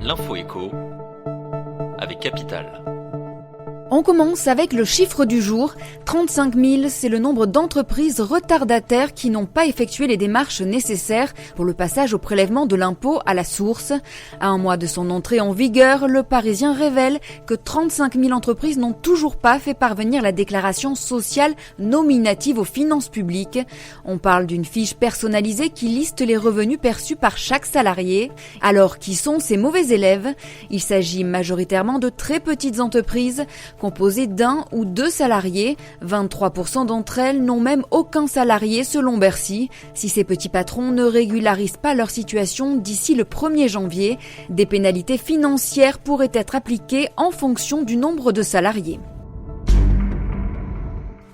L'info écho avec Capital. On commence avec le chiffre du jour. 35 000, c'est le nombre d'entreprises retardataires qui n'ont pas effectué les démarches nécessaires pour le passage au prélèvement de l'impôt à la source. À un mois de son entrée en vigueur, Le Parisien révèle que 35 000 entreprises n'ont toujours pas fait parvenir la déclaration sociale nominative aux finances publiques. On parle d'une fiche personnalisée qui liste les revenus perçus par chaque salarié. Alors, qui sont ces mauvais élèves ? Il s'agit majoritairement de très petites entreprises composées d'un ou deux salariés. 23% d'entre elles n'ont même aucun salarié selon Bercy. Si ces petits patrons ne régularisent pas leur situation d'ici le 1er janvier, des pénalités financières pourraient être appliquées en fonction du nombre de salariés.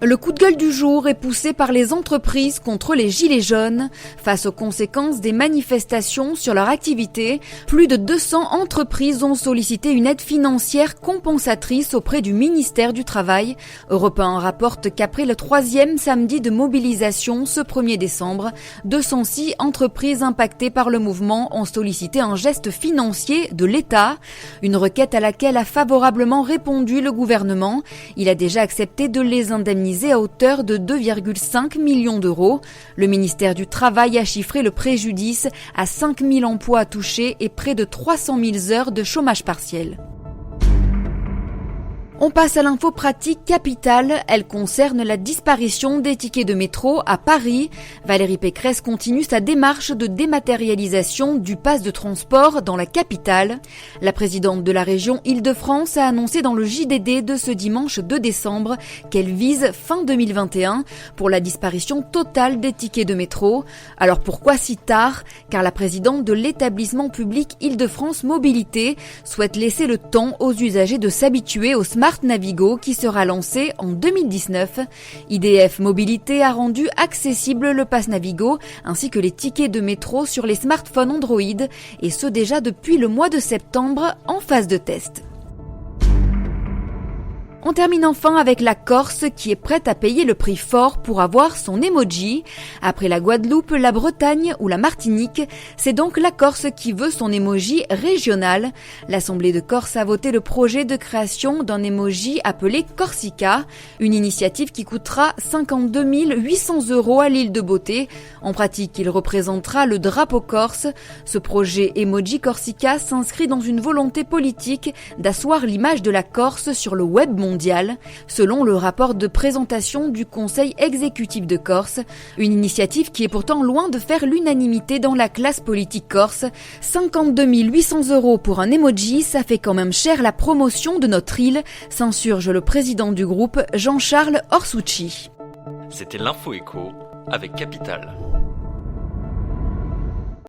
Le coup de gueule du jour est poussé par les entreprises contre les gilets jaunes. Face aux conséquences des manifestations sur leur activité, plus de 200 entreprises ont sollicité une aide financière compensatrice auprès du ministère du Travail. Europe 1 rapporte qu'après le 3e samedi de mobilisation ce 1er décembre, 206 entreprises impactées par le mouvement ont sollicité un geste financier de l'État. Une requête à laquelle a favorablement répondu le gouvernement. Il a déjà accepté de les indemniser à hauteur de 2,5 millions d'euros. Le ministère du Travail a chiffré le préjudice à 5 000 emplois touchés et près de 300 000 heures de chômage partiel. On passe à l'info pratique Capital. Elle concerne la disparition des tickets de métro à Paris. Valérie Pécresse continue sa démarche de dématérialisation du pass de transport dans la capitale. La présidente de la région Île-de-France a annoncé dans le JDD de ce dimanche 2 décembre qu'elle vise fin 2021 pour la disparition totale des tickets de métro. Alors pourquoi si tard ? Car la présidente de l'établissement public Île-de-France Mobilité souhaite laisser le temps aux usagers de s'habituer au Smart Navigo qui sera lancé en 2019. IDF Mobilité a rendu accessible le pass Navigo ainsi que les tickets de métro sur les smartphones Android et ce déjà depuis le mois de septembre en phase de test. On termine enfin avec la Corse qui est prête à payer le prix fort pour avoir son emoji. Après la Guadeloupe, la Bretagne ou la Martinique, c'est donc la Corse qui veut son emoji régional. L'Assemblée de Corse a voté le projet de création d'un emoji appelé Corsica, une initiative qui coûtera 52 800 € à l'île de Beauté. En pratique, il représentera le drapeau corse. Ce projet emoji Corsica s'inscrit dans une volonté politique d'asseoir l'image de la Corse sur le web mondial. Selon le rapport de présentation du Conseil exécutif de Corse, une initiative qui est pourtant loin de faire l'unanimité dans la classe politique corse. 52 800 € pour un emoji, ça fait quand même cher la promotion de notre île, s'insurge le président du groupe, Jean-Charles Orsucci. C'était l'info écho avec Capital.